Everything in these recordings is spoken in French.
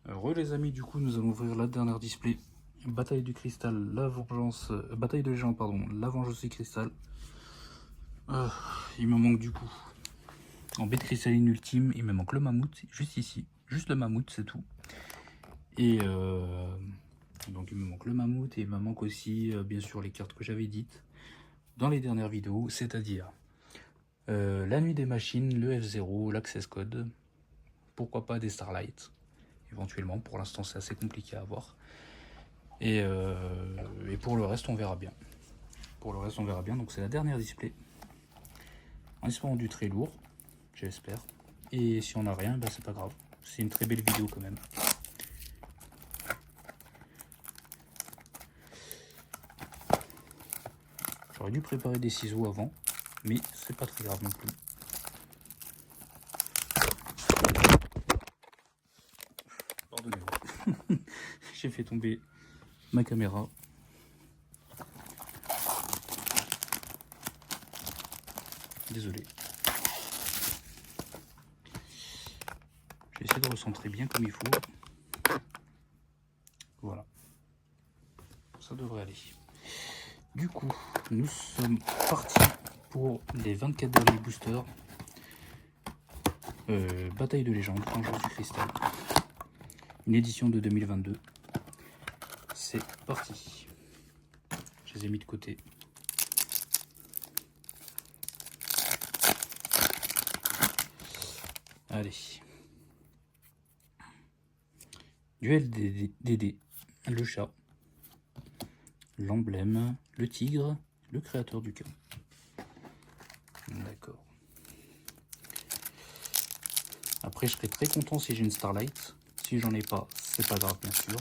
Re les amis, du coup nous allons ouvrir la dernière display. Bataille du cristal, la vengeance, bataille de légende, pardon, la vengeance du cristal. Il me manque du coup, en bête cristalline ultime, il me manque le mammouth, juste ici, juste le mammouth, c'est tout. Et donc il me manque le mammouth et il me manque aussi bien sûr les cartes que j'avais dites dans les dernières vidéos, c'est-à-dire la nuit des machines, le F0, l'access code, pourquoi pas des Starlight, éventuellement, pour l'instant c'est assez compliqué à avoir. Et pour le reste, on verra bien. Pour le reste, on verra bien. Donc c'est la dernière display. En espérant du très lourd, j'espère. Et si on n'a rien, bah, c'est pas grave. C'est une très belle vidéo quand même. J'aurais dû préparer des ciseaux avant, mais c'est pas très grave non plus. Pardonnez-moi. J'ai fait tomber ma caméra. Désolé. Je vais essayer de recentrer bien comme il faut. Voilà. Ça devrait aller. Du coup, nous sommes partis pour les 24 derniers boosters. Bataille de légende, vengeance du cristal. Une édition de 2022. C'est parti. Je les ai mis de côté. Allez. Duel des dés. Le chat. L'emblème. Le tigre. Le créateur du chaos. D'accord. Après, je serais très content si j'ai une Starlight. Si j'en ai pas, c'est pas grave, bien sûr.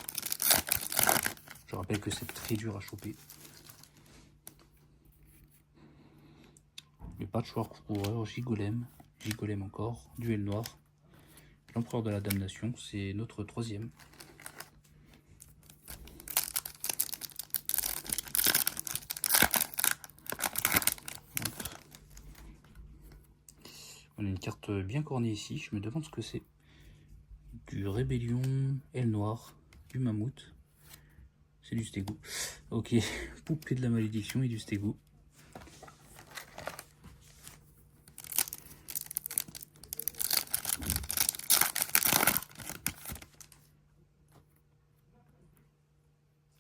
Je rappelle que c'est très dur à choper. Le patchwork coureur, Gigolem. Gigolem encore. Duel noir. L'empereur de la damnation, c'est notre troisième. On a une carte bien cornée ici. Je me demande ce que c'est. Du rébellion, aile noire, du mammouth. C'est du stego. Ok, poupée de la malédiction et du stego.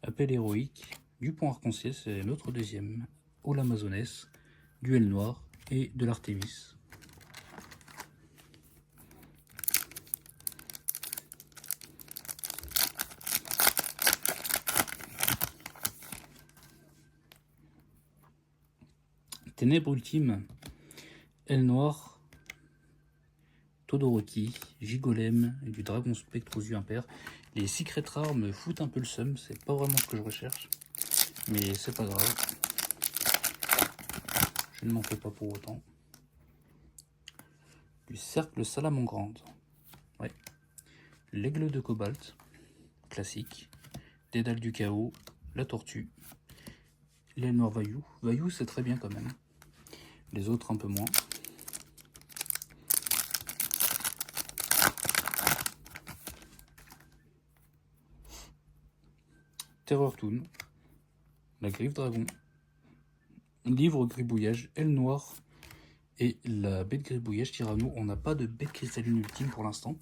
Appel héroïque, du pont arc-en-ciel, c'est notre deuxième. Au l'amazonesse, duel noir et de l'artémis. Ténèbres ultime, aile noire, Todoroki, Gigolem et du dragon spectre aux yeux impairs. Les secrets rares me foutent un peu le seum, c'est pas vraiment ce que je recherche, mais c'est pas grave. Je ne m'en fais pas pour autant. Du cercle salamandre, ouais. L'aigle de cobalt, classique. Dédale du chaos, la tortue. L'aile noire Vaillou. Vaillou, c'est très bien quand même. Les autres, un peu moins. Terreur Toon. La griffe dragon. Livre gribouillage, aile noire. Et la bête gribouillage Tyranno. On n'a pas de bête cristalline ultime pour l'instant.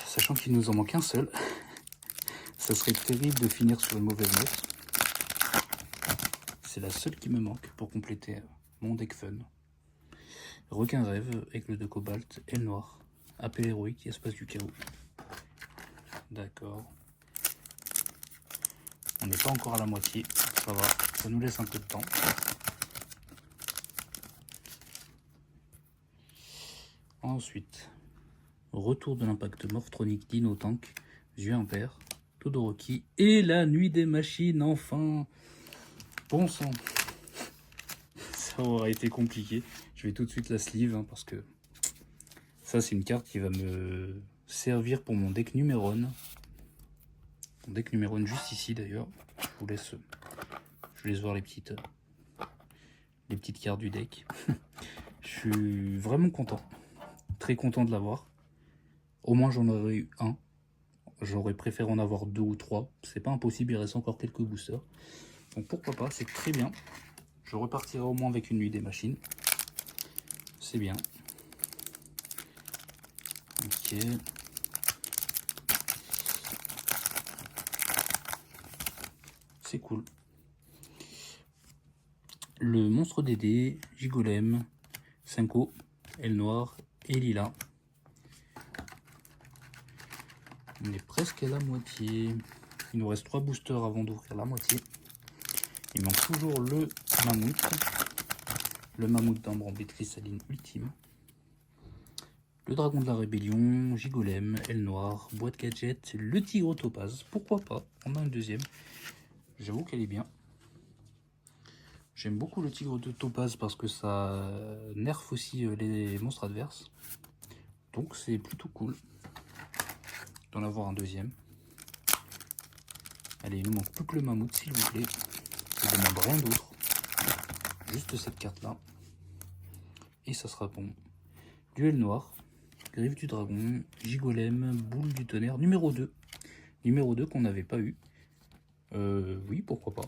Sachant qu'il nous en manque un seul. Ça serait terrible de finir sur une mauvaise note. C'est la seule qui me manque pour compléter mon deck fun. Requin rêve, aigle de cobalt, aile noire, appel héroïque, espace du chaos. D'accord. On n'est pas encore à la moitié, ça va, ça nous laisse un peu de temps. Ensuite, retour de l'impact morphronique Dino Tank, yeux impairs, Todoroki et la nuit des machines, enfin. Bon sang. Ça aura été compliqué. Je vais tout de suite la sleeve hein, parce que ça c'est une carte qui va me servir pour mon deck numéro 1. Mon deck numéro 1 juste ici d'ailleurs. Je vous laisse voir les petites cartes du deck. Je suis vraiment content. Très content de l'avoir. Au moins j'en aurais eu un. J'aurais préféré en avoir 2 ou 3. C'est pas impossible, il reste encore quelques boosters. Donc pourquoi pas, c'est très bien. Je repartirai au moins avec une nuit des machines. C'est bien. Ok. C'est cool. Le monstre Dédé, Gigolem, Cinco, Elle Noire et Lila. On est presque à la moitié. Il nous reste 3 boosters avant d'ouvrir la moitié. Il manque toujours le mammouth. Le mammouth d'ambre en baie cristalline ultime. Le dragon de la rébellion, Gigolem, Elle Noire, boîte gadget, le tigre topaz. Pourquoi pas? On a une deuxième. J'avoue qu'elle est bien. J'aime beaucoup le tigre de topaz parce que ça nerf aussi les monstres adverses. Donc c'est plutôt cool d'en avoir un deuxième. Allez, il nous manque plus que le mammouth, s'il vous plaît. Je demande rien d'autre. Juste cette carte-là. Et ça sera bon. Duel noir. Griffe du dragon. Gigolem. Boule du tonnerre. Numéro 2. Numéro 2 qu'on n'avait pas eu. Oui, pourquoi pas.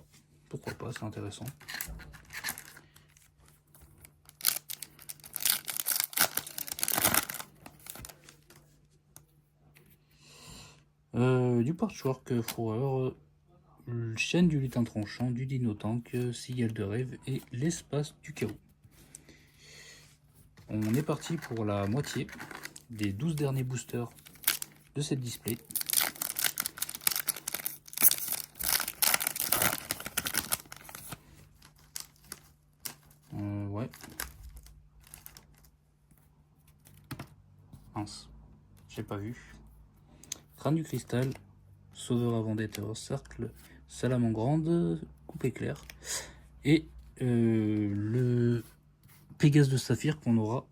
Pourquoi pas, c'est intéressant. Du patchwork fourreur. Chaîne du lutin tranchant, du dino tank, cigale de rêve et l'espace du chaos. On est parti pour la moitié des 12 derniers boosters de cette display. Ouais. Mince, j'ai pas vu. Crâne du cristal, sauveur avant d'être cercle, salamandre, coupe éclair et le Pégase de saphir qu'on aura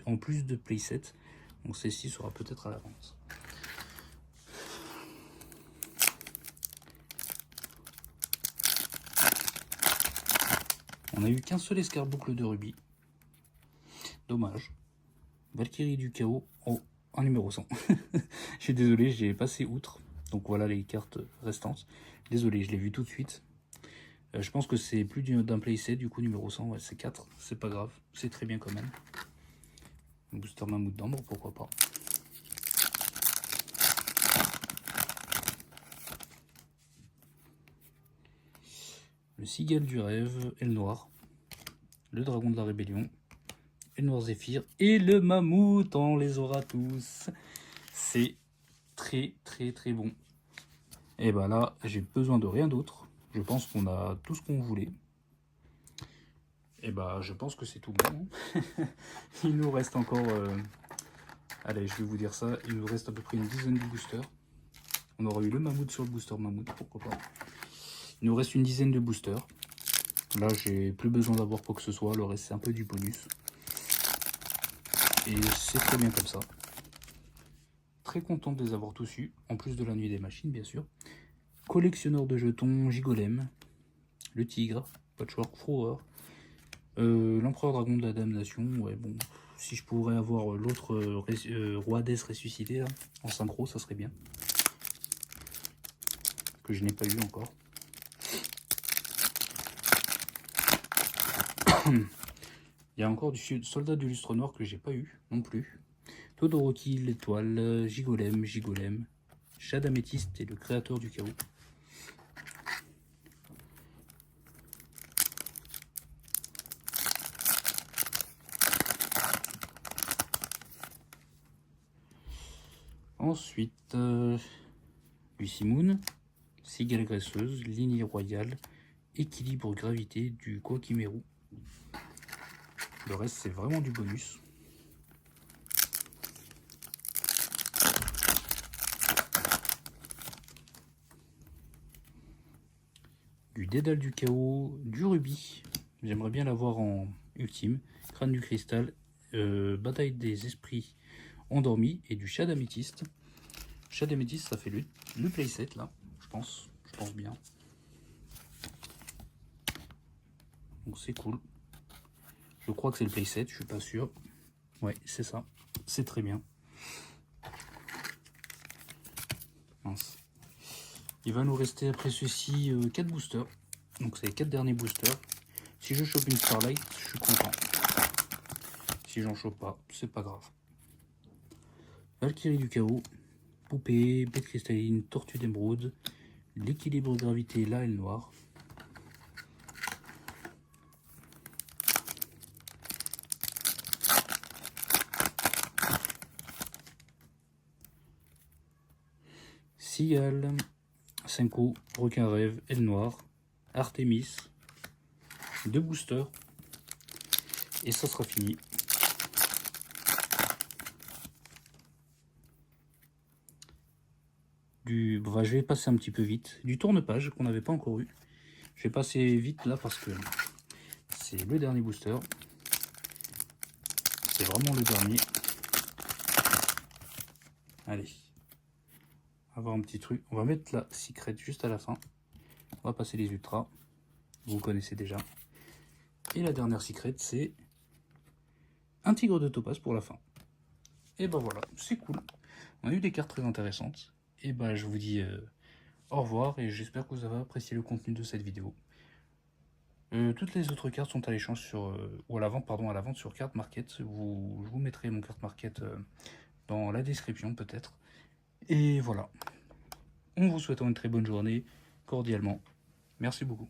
en plus de playset. Donc celle-ci sera peut-être à la vente. On a eu qu'un seul escarboucle de rubis. Dommage. Valkyrie du chaos en numéro 100. Je suis désolé, j'ai passé outre. Donc voilà les cartes restantes. Désolé, je l'ai vu tout de suite. Je pense que c'est plus d'un playset, du coup numéro 100, ouais, c'est 4. C'est pas grave, c'est très bien quand même. Un booster mammouth d'ambre, pourquoi pas. Le cigale du rêve, Elle Noire. Le dragon de la rébellion. Elle Noire Zéphyr. Et le mammouth, on les aura tous. C'est très bon. Et bah là, j'ai besoin de rien d'autre. Je pense qu'on a tout ce qu'on voulait. Et bah je pense que c'est tout bon. Il nous reste encore... Allez, je vais vous dire ça. Il nous reste à peu près une dizaine de boosters. On aura eu le mammouth sur le booster mammouth, pourquoi pas. Il nous reste une dizaine de boosters. Là, j'ai plus besoin d'avoir quoi que ce soit. Le reste, c'est un peu du bonus. Et c'est très bien comme ça. Très content de les avoir tous eus. En plus de la nuit des machines, bien sûr. Collectionneur de jetons, Gigolem. Le tigre, Patchwork Thrower. L'empereur dragon de la damnation. Ouais, bon. Si je pourrais avoir l'autre roi d'Es ressuscité là, en synchro, ça serait bien. Que je n'ai pas eu encore. Il y a encore du soldat du lustre noir que j'ai pas eu non plus. Todoroki, l'étoile, Gigolem, Shadamétiste et le créateur du chaos. Ensuite, Lucy Moon, Cigale graisseuse, lignée royale, équilibre gravité du Kokimeru. Le reste, c'est vraiment du bonus. Du Dédale du chaos, du rubis. J'aimerais bien l'avoir en ultime. Crâne du cristal, bataille des esprits endormis et du chat d'améthyste. Chat d'améthyste, ça fait le playset là, je pense bien. Donc c'est cool. Je crois que c'est le playset, je suis pas sûr. Ouais, c'est ça. C'est très bien. Mince. Il va nous rester après ceci 4 boosters. Donc c'est les 4 derniers boosters. Si je chope une Starlight, je suis content. Si j'en chope pas, c'est pas grave. Valkyrie du chaos, poupée, bête cristalline, tortue d'émeraude, l'équilibre gravité, là et le noir. Cigale, Cinco, requin rêve, et le noir, Artemis, 2 boosters, et ça sera fini. Bah, je vais passer un petit peu vite. Du tourne-page qu'on n'avait pas encore eu. Je vais passer vite là parce que c'est le dernier booster. C'est vraiment le dernier. Allez. On va voir un petit truc. On va mettre la secret juste à la fin. On va passer les ultras. Vous connaissez déjà. Et la dernière secret, c'est un tigre de topaz pour la fin. Et ben voilà, c'est cool. On a eu des cartes très intéressantes. Et ben je vous dis au revoir et j'espère que vous avez apprécié le contenu de cette vidéo. Toutes les autres cartes sont à l'échange sur ou à la vente, pardon, à la vente sur Card Market. Je vous mettrai mon Card Market dans la description peut-être. Et voilà. On vous souhaite une très bonne journée, cordialement. Merci beaucoup.